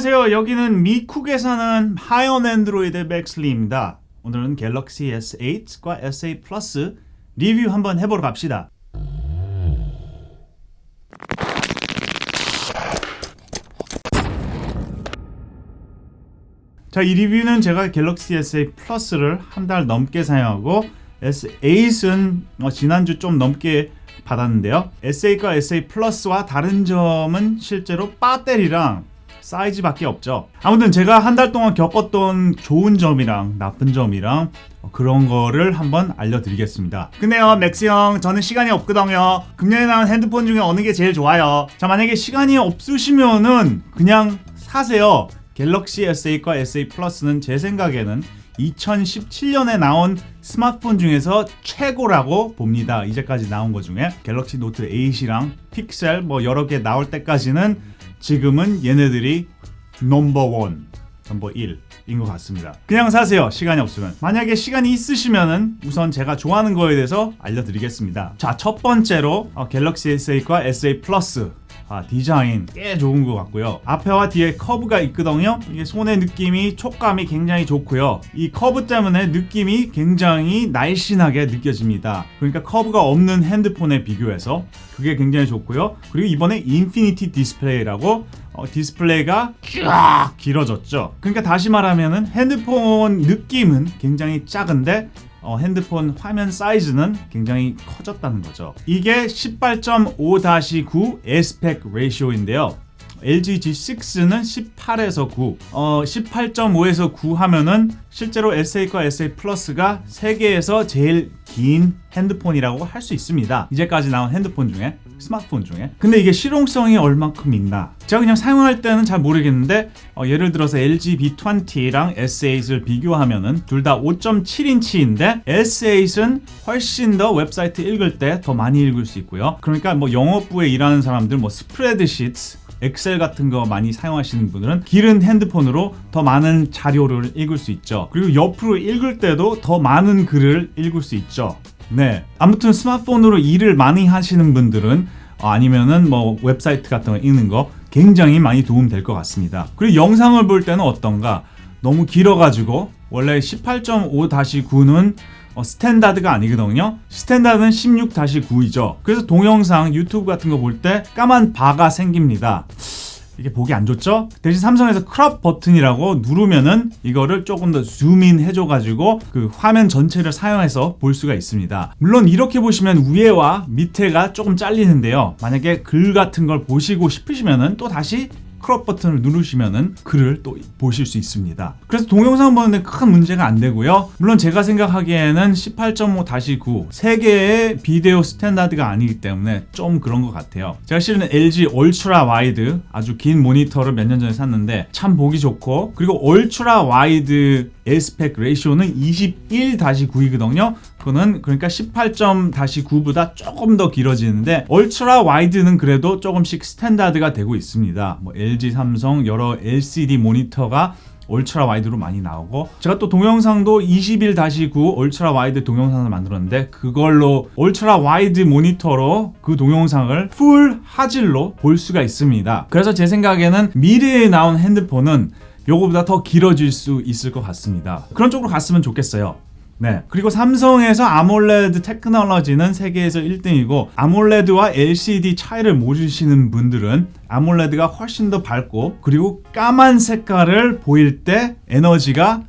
안녕하세요. 여기는 미국에 사는 하이언 앤드로이드 맥슬리입니다. 오늘은 갤럭시 S8과 S8 플러스 리뷰 한번 해보러 갑시다. 자, 이 리뷰는 제가 갤럭시 S8 플러스를 한 달 넘게 사용하고 S8은 지난주 좀 넘게 받았는데요. S8과 S8 플러스와 다른 점은 실제로 배터리랑 사이즈밖에 없죠. 아무튼 제가 한 달 동안 겪었던 좋은 점이랑 나쁜 점이랑 그런 거를 한번 알려드리겠습니다. 근데요, 맥스 형, 저는 시간이 없거든요. 금년에 나온 핸드폰 중에 어느 게 제일 좋아요? 자, 만약에 시간이 없으시면은 그냥 사세요. 갤럭시 S8과 S8 플러스는 제 생각에는 2017년에 나온 스마트폰 중에서 최고라고 봅니다. 이제까지 나온 것 중에 갤럭시 노트 8이랑 픽셀 여러 개 나올 때까지는 지금은 얘네들이 넘버 1인 것 같습니다. 그냥 사세요. 시간이 없으면. 만약에 시간이 있으시면은 우선 제가 좋아하는 거에 대해서 알려드리겠습니다. 자, 첫 번째로 갤럭시 S8과 S8 플러스 디자인 꽤 좋은 것 같고요. 앞에와 뒤에 커브가 있거든요. 이게 손의 느낌이, 촉감이 굉장히 좋고요. 이 커브 때문에 느낌이 굉장히 날씬하게 느껴집니다. 그러니까 커브가 없는 핸드폰에 비교해서 그게 굉장히 좋고요. 그리고 이번에 인피니티 디스플레이라고 디스플레이가 쫙 길어졌죠. 그러니까 다시 말하면은 핸드폰 느낌은 굉장히 작은데 핸드폰 화면 사이즈는 굉장히 커졌다는 거죠. 이게 18.5-9 에스펙 레이쇼인데요. LG G6는 18에서 9, 18.5에서 9 하면은 실제로 S8과 S8 플러스가 세계에서 제일 긴 핸드폰이라고 할 수 있습니다. 이제까지 나온 핸드폰 중에, 스마트폰 중에. 근데 이게 실용성이 얼만큼 있나? 제가 그냥 사용할 때는 잘 모르겠는데 예를 들어서 LG B20랑 S8을 비교하면은 둘 다 5.7인치인데 S8은 훨씬 더 웹사이트 읽을 때 더 많이 읽을 수 있고요. 그러니까 영업부에 일하는 사람들, 스프레드시트, 엑셀 같은 거 많이 사용하시는 분들은 길은 핸드폰으로 더 많은 자료를 읽을 수 있죠. 그리고 옆으로 읽을 때도 더 많은 글을 읽을 수 있죠. 네, 아무튼 스마트폰으로 일을 많이 하시는 분들은 아니면은 웹사이트 같은 거 읽는 거 굉장히 많이 도움될 것 같습니다. 그리고 영상을 볼 때는 어떤가? 너무 길어가지고 원래 18.5-9는 스탠다드가 아니거든요. 스탠다드는 16-9이죠. 그래서 동영상, 유튜브 같은 거 볼 때 까만 바가 생깁니다. 이게 보기 안 좋죠? 대신 삼성에서 크롭 버튼이라고 누르면은 이거를 조금 더 줌인 해줘가지고 그 화면 전체를 사용해서 볼 수가 있습니다. 물론 이렇게 보시면 위에와 밑에가 조금 잘리는데요. 만약에 글 같은 걸 보시고 싶으시면은 또 다시 크롭 버튼을 누르시면은 글을 또 보실 수 있습니다. 그래서 동영상 보는데 큰 문제가 안 되고요. 물론 제가 생각하기에는 18.5-9 세계의 비디오 스탠다드가 아니기 때문에 좀 그런 것 같아요. 제가 실은 LG 울트라 와이드 아주 긴 모니터를 몇 년 전에 샀는데 참 보기 좋고, 그리고 울트라 와이드 에스펙 레이쇼는 21-9이거든요. 그거는 그러니까 18.-9보다 조금 더 길어지는데 울트라 와이드는 그래도 조금씩 스탠다드가 되고 있습니다. LG, 삼성 여러 LCD 모니터가 울트라 와이드로 많이 나오고, 제가 또 동영상도 21-9 울트라 와이드 동영상을 만들었는데 그걸로 울트라 와이드 모니터로 그 동영상을 풀 화질로 볼 수가 있습니다. 그래서 제 생각에는 미래에 나온 핸드폰은 요거보다 더 길어질 수 있을 것 같습니다. 그런 쪽으로 갔으면 좋겠어요. 네. 그리고 삼성에서 아몰레드 테크놀로지는 세계에서 1등이고, 아몰레드와 LCD 차이를 모르시는 분들은 아몰레드가 훨씬 더 밝고, 그리고 까만 색깔을 보일 때 에너지가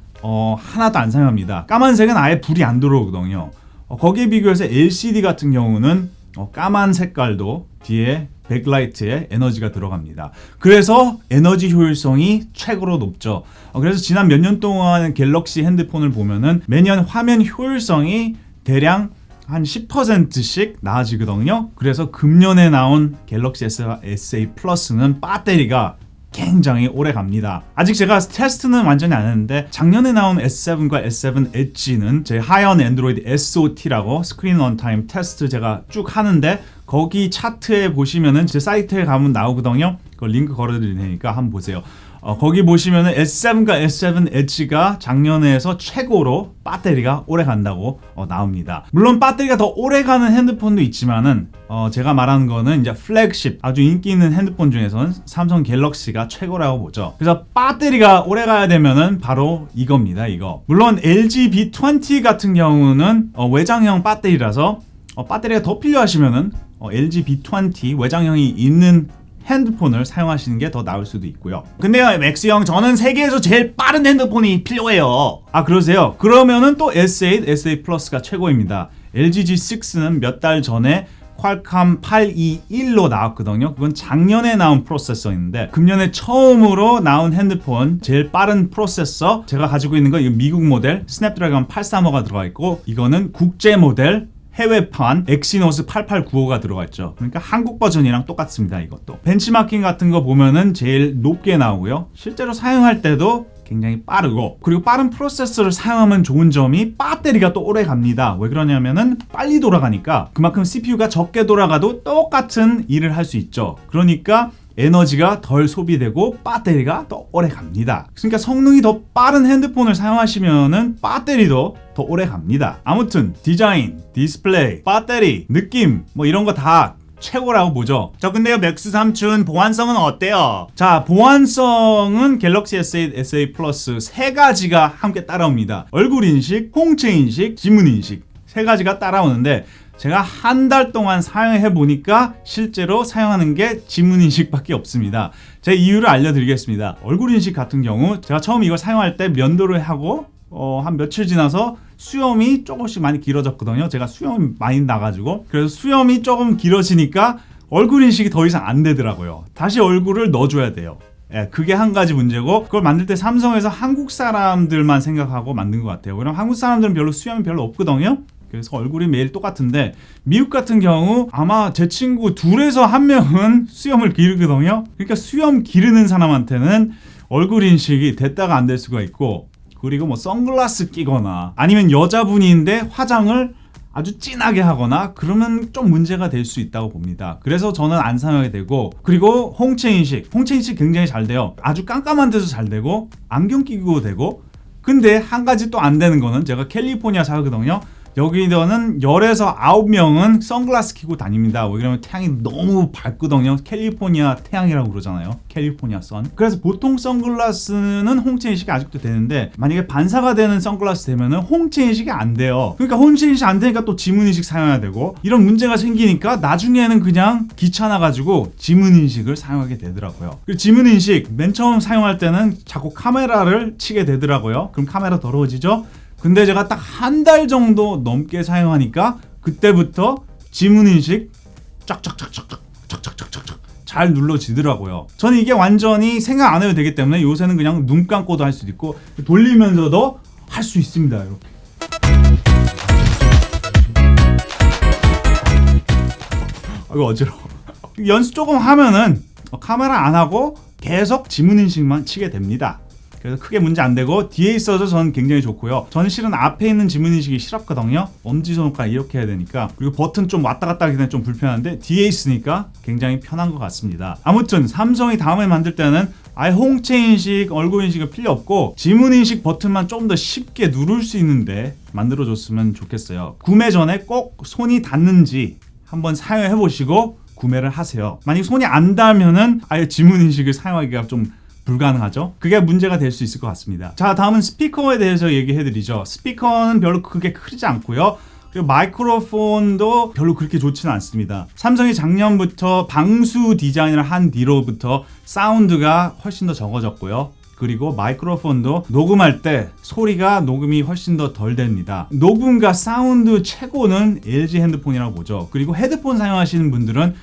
하나도 안 사용합니다. 까만색은 아예 불이 안 들어오거든요. 거기에 비교해서 LCD 같은 경우는 까만 색깔도 뒤에 백라이트에 에너지가 들어갑니다. 그래서 에너지 효율성이 최고로 높죠. 그래서 지난 몇 년 동안 갤럭시 핸드폰을 보면은 매년 화면 효율성이 대략 한 10%씩 나아지거든요. 그래서 금년에 나온 갤럭시 S8 플러스는 배터리가 굉장히 오래 갑니다. 아직 제가 테스트는 완전히 안 했는데 작년에 나온 S7과 S7 엣지는 제 하이언 앤드로이드 SOT라고 스크린 런타임 테스트 제가 쭉 하는데 거기 차트에 보시면은 제 사이트에 가면 나오거든요. 그 링크 걸어드릴 테니까 한번 보세요. 거기 보시면은 S7과 S7 Edge가 작년에서 최고로 배터리가 오래 간다고 나옵니다. 물론 배터리가 더 오래 가는 핸드폰도 있지만은 제가 말하는 거는 이제 플래그십 아주 인기 있는 핸드폰 중에서는 삼성 갤럭시가 최고라고 보죠. 그래서 배터리가 오래 가야 되면은 바로 이겁니다. 이거. 물론 LG B20 같은 경우는 외장형 배터리라서 배터리가 더 필요하시면은 LG B20 외장형이 있는 핸드폰을 사용하시는 게 더 나을 수도 있고요. 근데요, 맥스 형, 저는 세계에서 제일 빠른 핸드폰이 필요해요. 아, 그러세요? 그러면은 또 S8, S8 플러스가 최고입니다. LG G6는 몇 달 전에 퀄컴 821로 나왔거든요. 그건 작년에 나온 프로세서인데 금년에 처음으로 나온 핸드폰 제일 빠른 프로세서 제가 가지고 있는 거 이거 미국 모델 스냅드래곤 835가 들어가 있고 이거는 국제 모델 해외판 엑시노스 8895가 들어가 있죠. 그러니까 한국 버전이랑 똑같습니다. 이것도 벤치마킹 같은 거 보면은 제일 높게 나오고요. 실제로 사용할 때도 굉장히 빠르고, 그리고 빠른 프로세서를 사용하면 좋은 점이 배터리가 또 오래 갑니다. 왜 그러냐면은 빨리 돌아가니까 그만큼 CPU가 적게 돌아가도 똑같은 일을 할 수 있죠. 그러니까 에너지가 덜 소비되고 배터리가 더 오래 갑니다. 그러니까 성능이 더 빠른 핸드폰을 사용하시면은 배터리도 더 오래 갑니다. 아무튼 디자인, 디스플레이, 배터리, 느낌 뭐 이런 거 다 최고라고 보죠. 자, 근데요, 맥스 삼촌 보안성은 어때요? 자, 보안성은 갤럭시 S8, S8 플러스 세 가지가 함께 따라옵니다. 얼굴 인식, 홍채 인식, 지문 인식 세 가지가 따라오는데 제가 한 달 동안 사용해 보니까 실제로 사용하는 게 지문 인식밖에 없습니다. 제 이유를 알려드리겠습니다. 얼굴 인식 같은 경우 제가 처음 이걸 사용할 때 면도를 하고 한 며칠 지나서 수염이 조금씩 많이 길어졌거든요. 제가 수염이 많이 나가지고 그래서 수염이 조금 길어지니까 얼굴 인식이 더 이상 안 되더라고요. 다시 얼굴을 넣어줘야 돼요. 예, 그게 한 가지 문제고, 그걸 만들 때 삼성에서 한국 사람들만 생각하고 만든 것 같아요. 왜냐면 한국 사람들은 별로 수염이 별로 없거든요. 그래서 얼굴이 매일 똑같은데 미국 같은 경우 아마 제 친구 둘에서 한 명은 수염을 기르거든요. 그러니까 수염 기르는 사람한테는 얼굴 인식이 됐다가 안 될 수가 있고, 그리고 뭐 선글라스 끼거나 아니면 여자분인데 화장을 아주 진하게 하거나 그러면 좀 문제가 될 수 있다고 봅니다. 그래서 저는 안 사용하게 되고, 그리고 홍채 인식 굉장히 잘 돼요. 아주 깜깜한 데서 잘 되고 안경 끼고 되고. 근데 한 가지 또 안 되는 거는 제가 캘리포니아 살거든요. 여기는 10에서 9명은 선글라스 끼고 다닙니다. 왜냐면 태양이 너무 밝거든요. 캘리포니아 태양이라고 그러잖아요. 캘리포니아 선. 그래서 보통 선글라스는 홍채 인식이 아직도 되는데 만약에 반사가 되는 선글라스 되면은 홍채 인식이 안 돼요. 그러니까 홍채 인식 안 되니까 또 지문 인식 사용해야 되고 이런 문제가 생기니까 나중에는 그냥 귀찮아가지고 지문 인식을 사용하게 되더라고요. 그리고 지문 인식 맨 처음 사용할 때는 자꾸 카메라를 치게 되더라고요. 그럼 카메라 더러워지죠? 근데 제가 딱 한 달 정도 넘게 사용하니까 그때부터 지문 인식 쫙쫙쫙쫙쫙 잘 눌러지더라고요. 저는 이게 완전히 생각 안 해도 되기 때문에 요새는 그냥 눈 감고도 할 수도 있고 돌리면서도 할 수 있습니다. 이렇게. 이거 어지러워. 연습 조금 하면은 카메라 안 하고 계속 지문 인식만 치게 됩니다. 그래서 크게 문제 안 되고 뒤에 있어서 저는 굉장히 좋고요. 저는 실은 앞에 있는 지문 인식이 싫었거든요. 엄지손가락 이렇게 해야 되니까. 그리고 버튼 좀 왔다 갔다 하기 때문에 좀 불편한데 뒤에 있으니까 굉장히 편한 것 같습니다. 아무튼 삼성이 다음에 만들 때는 아예 홍채 인식, 얼굴 인식은 필요 없고 지문 인식 버튼만 좀 더 쉽게 누를 수 있는데 만들어줬으면 좋겠어요. 구매 전에 꼭 손이 닿는지 한번 사용해 보시고 구매를 하세요. 만약 손이 안 닿으면은 아예 지문 인식을 사용하기가 좀 불가능하죠. 그게 문제가 될 수 있을 것 같습니다. 자, 다음은 스피커에 대해서 얘기해드리죠. 스피커는 별로 크게 크지 않고요. 그리고 마이크로폰도 별로 그렇게 좋지는 않습니다. 삼성이 작년부터 방수 디자인을 한 뒤로부터 사운드가 훨씬 더 적어졌고요. 그리고 마이크로폰도 녹음할 때 소리가 녹음이 훨씬 더 덜 됩니다. 녹음과 사운드 최고는 LG 핸드폰이라고 보죠. 그리고 헤드폰 사용하시는 분들은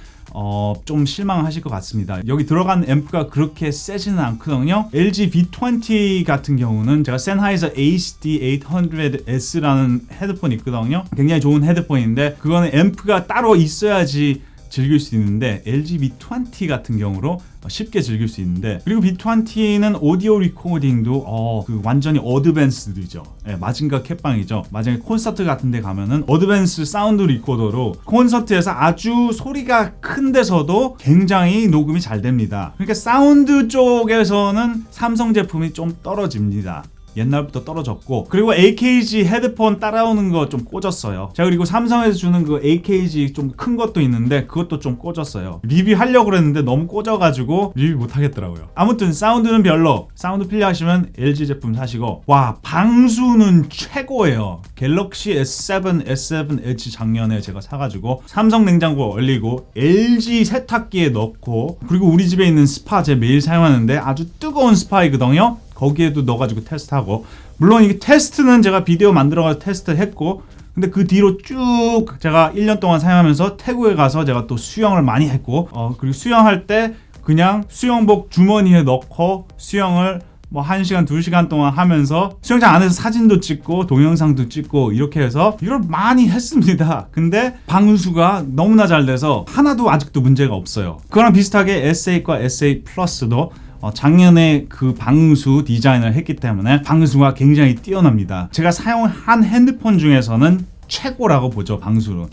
좀 실망하실 것 같습니다. 여기 들어간 앰프가 그렇게 세지는 않거든요. LG B20 같은 경우는 제가 센하이저 HD800S라는 헤드폰이 있거든요. 굉장히 좋은 헤드폰인데 그거는 앰프가 따로 있어야지 즐길 수 있는데 LG V20 같은 경우로 쉽게 즐길 수 있는데, 그리고 V20는 오디오 리코딩도 완전히 어드밴스드죠. 마징가 캣방이죠. 마징가 콘서트 같은 데 가면은 어드밴스 사운드 리코더로 콘서트에서 아주 소리가 큰 데서도 굉장히 녹음이 잘 됩니다. 그러니까 사운드 쪽에서는 삼성 제품이 좀 떨어집니다. 옛날부터 떨어졌고, 그리고 AKG 헤드폰 따라오는 거 좀 꽂았어요. 자, 그리고 삼성에서 주는 그 AKG 좀 큰 것도 있는데 그것도 좀 꽂았어요. 리뷰하려고 그랬는데 너무 꽂아가지고 리뷰 못하겠더라고요. 아무튼 사운드는 별로. 사운드 필요하시면 LG 제품 사시고, 와, 방수는 최고예요. 갤럭시 S7, S7 Edge 작년에 제가 사가지고 삼성 냉장고 얼리고 LG 세탁기에 넣고, 그리고 우리 집에 있는 스파 제 매일 사용하는데 아주 뜨거운 스파이거든요. 거기에도 넣어가지고 테스트하고, 물론 이게 테스트는 제가 비디오 만들어가지고 테스트했고, 근데 그 뒤로 쭉 제가 1년 동안 사용하면서 태국에 가서 제가 또 수영을 많이 했고, 그리고 수영할 때 그냥 수영복 주머니에 넣고 수영을 뭐 1시간, 2시간 동안 하면서 수영장 안에서 사진도 찍고 동영상도 찍고 이렇게 해서 이걸 많이 했습니다. 근데 방수가 너무나 잘 돼서 하나도 아직도 문제가 없어요. 그거랑 비슷하게 S8과 S8 플러스도 작년에 그 방수 디자인을 했기 때문에 방수가 굉장히 뛰어납니다. 제가 사용한 핸드폰 중에서는 최고라고 보죠, 방수는.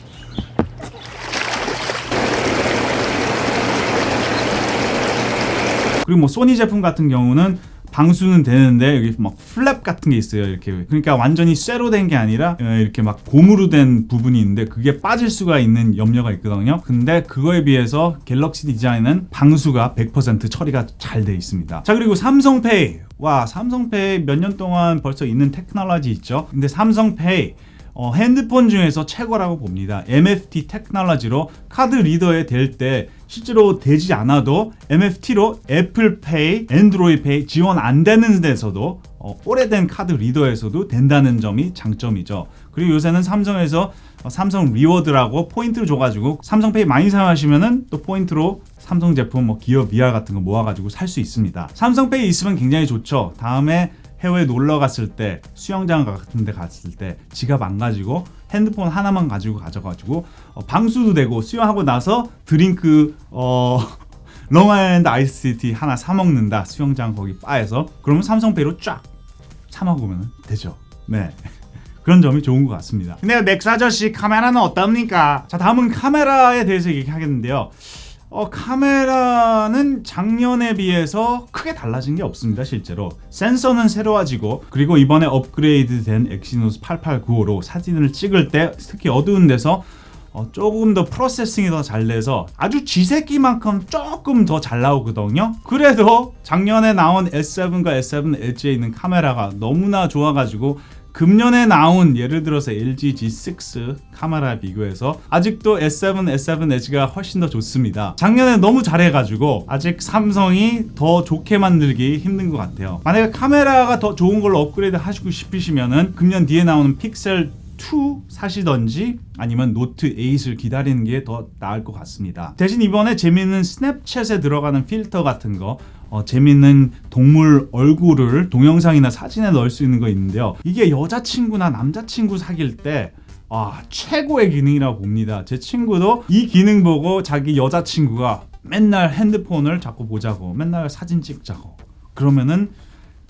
그리고 뭐 소니 제품 같은 경우는 방수는 되는데 여기 막 플랩 같은 게 있어요. 이렇게, 그러니까 완전히 쇠로 된 게 아니라 이렇게 막 고무로 된 부분이 있는데 그게 빠질 수가 있는 염려가 있거든요. 근데 그거에 비해서 갤럭시 디자인은 방수가 100% 처리가 잘 돼 있습니다. 자, 그리고 삼성페이. 와, 삼성페이 몇 년 동안 벌써 있는 테크놀로지 있죠. 근데 삼성페이 핸드폰 중에서 최고라고 봅니다. MFT 테크놀로지로 카드 리더에 될 때 실제로 되지 않아도 MFT로 애플페이, 애and로이드페이 지원 안 되는 데서도 오래된 카드 리더에서도 된다는 점이 장점이죠. 그리고 요새는 삼성에서 삼성 리워드라고 포인트를 줘가지고 삼성페이 많이 사용하시면은 또 포인트로 삼성 제품 뭐 기어 VR 같은 거 모아가지고 살 수 있습니다. 삼성페이 있으면 굉장히 좋죠. 다음에 해외에 놀러 갔을 때, 수영장 같은 데 갔을 때 지갑 안 가지고 핸드폰 하나만 가지고 가져가지고 방수도 되고, 수영하고 나서 드링크 롱아일랜드 아이스티 하나 사 먹는다, 수영장 거기 바에서. 그러면 삼성페이로 쫙 사 먹으면 되죠. 네. 그런 점이 좋은 것 같습니다. 근데 맥스 아저씨, 카메라는 어떻습니까? 자, 다음은 카메라에 대해서 얘기하겠는데요. 카메라는 작년에 비해서 크게 달라진 게 없습니다. 실제로 센서는 새로워지고, 그리고 이번에 업그레이드된 엑시노스 8895로 사진을 찍을 때 특히 어두운 데서 조금 더 프로세싱이 더 잘 돼서 아주 쥐새끼만큼 조금 더 잘 나오거든요. 그래도 작년에 나온 S7과 S7 Edge에 있는 카메라가 너무나 좋아가지고 금년에 나온 예를 들어서 LG G6 카메라에 비교해서 아직도 S7, S7 Edge가 훨씬 더 좋습니다. 작년에 너무 잘해가지고 아직 삼성이 더 좋게 만들기 힘든 것 같아요. 만약에 카메라가 더 좋은 걸로 업그레이드 하시고 싶으시면은 금년 뒤에 나오는 픽셀 2 사시던지 아니면 노트 8을 기다리는 게 더 나을 것 같습니다. 대신 이번에 재밌는 스냅챗에 들어가는 필터 같은 거, 재밌는 동물 얼굴을 동영상이나 사진에 넣을 수 있는 거 있는데요. 이게 여자친구나 남자친구 사귈 때 최고의 기능이라고 봅니다. 제 친구도 이 기능 보고 자기 여자친구가 맨날 핸드폰을 자꾸 보자고, 맨날 사진 찍자고, 그러면은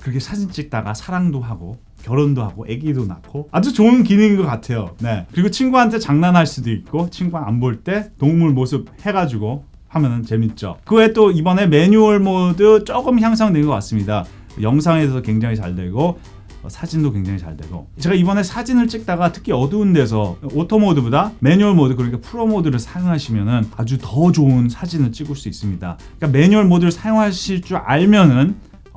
그렇게 사진 찍다가 사랑도 하고 결혼도 하고 아기도 낳고 아주 좋은 기능인 것 같아요. 네. 그리고 친구한테 장난할 수도 있고, 친구가 안 볼 때 동물 모습 해가지고 하면은 재밌죠. 그 외에 또 이번에 매뉴얼 모드 조금 향상된 것 같습니다. 영상에서 굉장히 잘 되고 사진도 굉장히 잘 되고, 제가 이번에 사진을 찍다가 특히 어두운 데서 오토 모드보다 매뉴얼 모드, 그러니까 프로 모드를 사용하시면은 아주 더 좋은 사진을 찍을 수 있습니다. 그러니까 매뉴얼 모드를 사용하실 줄 알면은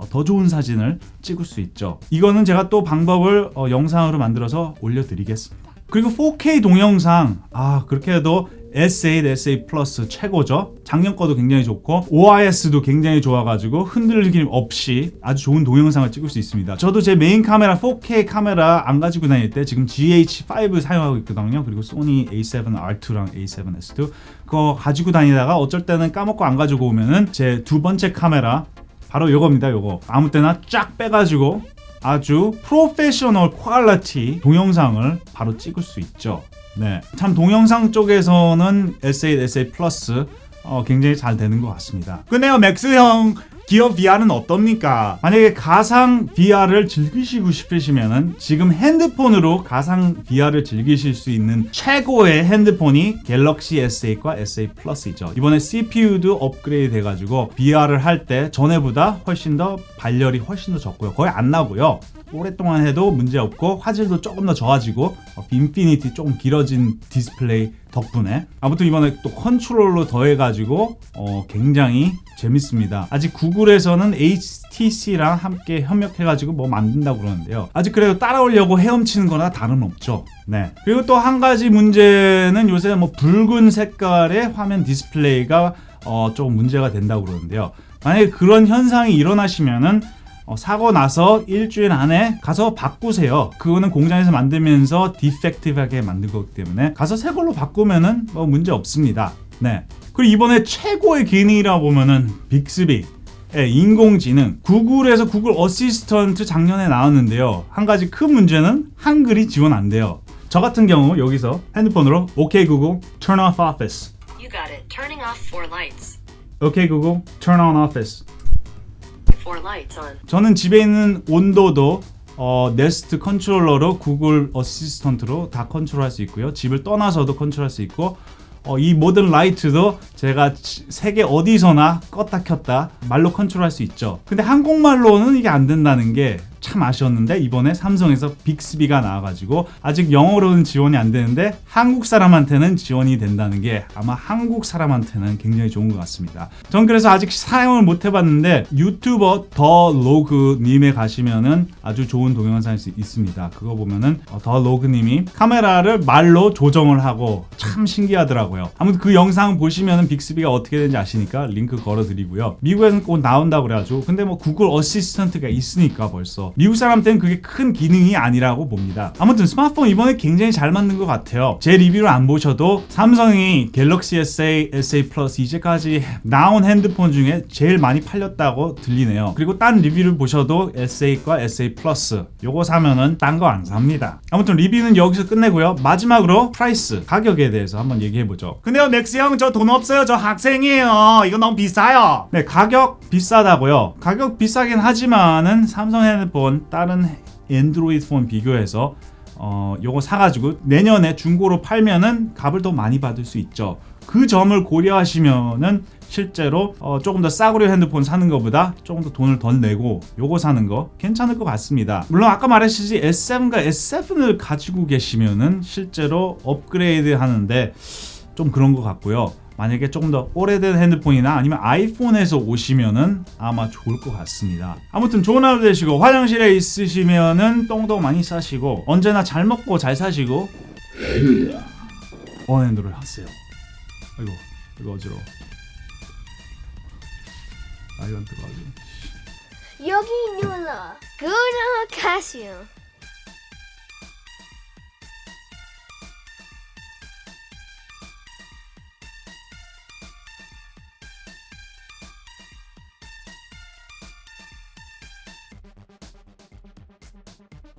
더 좋은 사진을 찍을 수 있죠. 이거는 제가 또 방법을 영상으로 만들어서 올려드리겠습니다. 그리고 4K 동영상, 그렇게 해도 S8, S8 플러스 최고죠. 작년 거도 굉장히 좋고 OIS도 굉장히 좋아가지고 흔들림 없이 아주 좋은 동영상을 찍을 수 있습니다. 저도 제 메인 카메라 4K 카메라 안 가지고 다닐 때 지금 GH5 사용하고 있거든요. 그리고 소니 A7R2랑 A7S2 그거 가지고 다니다가 어쩔 때는 까먹고 안 가지고 오면은 제 두 번째 카메라 바로 요겁니다. 요거 아무 때나 쫙 빼가지고 아주 프로페셔널 퀄리티 동영상을 바로 찍을 수 있죠. 네, 참 동영상 쪽에서는 S8, S8 플러스 굉장히 잘 되는 것 같습니다. 근데요, 맥스 형 기어 VR은 어떻습니까? 만약에 가상 VR을 즐기시고 싶으시면은 지금 핸드폰으로 가상 VR을 즐기실 수 있는 최고의 핸드폰이 갤럭시 S8과 S8 플러스이죠. 이번에 CPU도 업그레이드 돼가지고 VR을 할 때 전에보다 훨씬 더 발열이 훨씬 더 적고요. 거의 안 나고요. 오랫동안 해도 문제 없고 화질도 조금 더 좋아지고 인피니티 조금 길어진 디스플레이 덕분에 아무튼 이번에 또 컨트롤러 더해가지고 굉장히 재밌습니다. 아직 구글에서는 HTC랑 함께 협력해가지고 뭐 만든다고 그러는데요. 아직 그래도 따라오려고 헤엄치는 거나 다름없죠. 네. 그리고 또 한 가지 문제는 요새 뭐 붉은 색깔의 화면 디스플레이가 조금 문제가 된다고 그러는데요. 만약에 그런 현상이 일어나시면은 사고 나서 일주일 안에 가서 바꾸세요. 그거는 공장에서 만들면서 디펙티브하게 만든 거기 때문에 가서 새 걸로 바꾸면은 뭐 문제 없습니다. 네. 그리고 이번에 최고의 기능이라 보면은 빅스비 인공지능 구글에서 구글 어시스턴트 작년에 나왔는데요. 한 가지 큰 문제는 한글이 지원 안 돼요. 저 같은 경우 여기서 핸드폰으로 OK Google Turn off Office. You got it. Turning off 4 lights. OK Google Turn on Office. 4 lights on. 저는 집에 있는 온도도 네스트 컨트롤러로 구글 어시스턴트로 다 컨트롤할 수 있고요. 집을 떠나서도 컨트롤할 수 있고 이 모든 라이트도 제가 세계 어디서나 껐다 켰다 말로 컨트롤할 수 있죠. 근데 한국말로는 이게 안 된다는 게 참 아쉬웠는데 이번에 삼성에서 빅스비가 나와가지고 아직 영어로는 지원이 안 되는데 한국 사람한테는 지원이 된다는 게 아마 한국 사람한테는 굉장히 좋은 것 같습니다. 전 그래서 아직 사용을 못 해봤는데 유튜버 더 로그님에 가시면은 아주 좋은 동영상이 있습니다. 그거 보면은 더 로그님이 카메라를 말로 조정을 하고 참 신기하더라고요. 아무튼 그 영상 보시면은 빅스비가 어떻게 되는지 아시니까 링크 걸어드리고요. 미국에서는 꼭 나온다고 그래가지고 근데 뭐 구글 어시스턴트가 있으니까 벌써 미국 사람한테는 그게 큰 기능이 아니라고 봅니다. 아무튼 스마트폰 이번에 굉장히 잘 만든 것 같아요. 제 리뷰를 안 보셔도 삼성이 갤럭시 S8, S8 플러스 이제까지 나온 핸드폰 중에 제일 많이 팔렸다고 들리네요. 그리고 딴 리뷰를 보셔도 S8과 S8 플러스 요거 사면은 딴 거 안 삽니다. 아무튼 리뷰는 여기서 끝내고요. 마지막으로 프라이스, 가격에 대해서 한번 얘기해보죠. 근데요 맥스 형 저 돈 없어요. 저 학생이에요. 이거 너무 비싸요. 네, 가격 비싸다고요. 가격 비싸긴 하지만은 삼성 핸드폰 다른 엔드로이드 폰 비교해서 요거 사가지고 내년에 중고로 팔면은 값을 더 많이 받을 수 있죠. 그 점을 고려하시면은 실제로 조금 더 싸구려 핸드폰 사는 것보다 조금 더 돈을 덜 내고 요거 사는 거 괜찮을 것 같습니다. 물론 아까 말했듯이 S7과 S7을 가지고 계시면은 실제로 업그레이드 하는데 좀 그런 것 같고요. 만약에 조금 더 오래된 핸드폰이나 아니면 아이폰에서 오시면은 아마 좋을 것 같습니다. 아무튼 좋은 하루 되시고 화장실에 있으시면은 똥도 많이 싸시고 언제나 잘 먹고 잘 사시고 원핸드를 하세요. 아이고 이거 어지러워. 아이언트가 아주 여기 눌러. 고정하세요.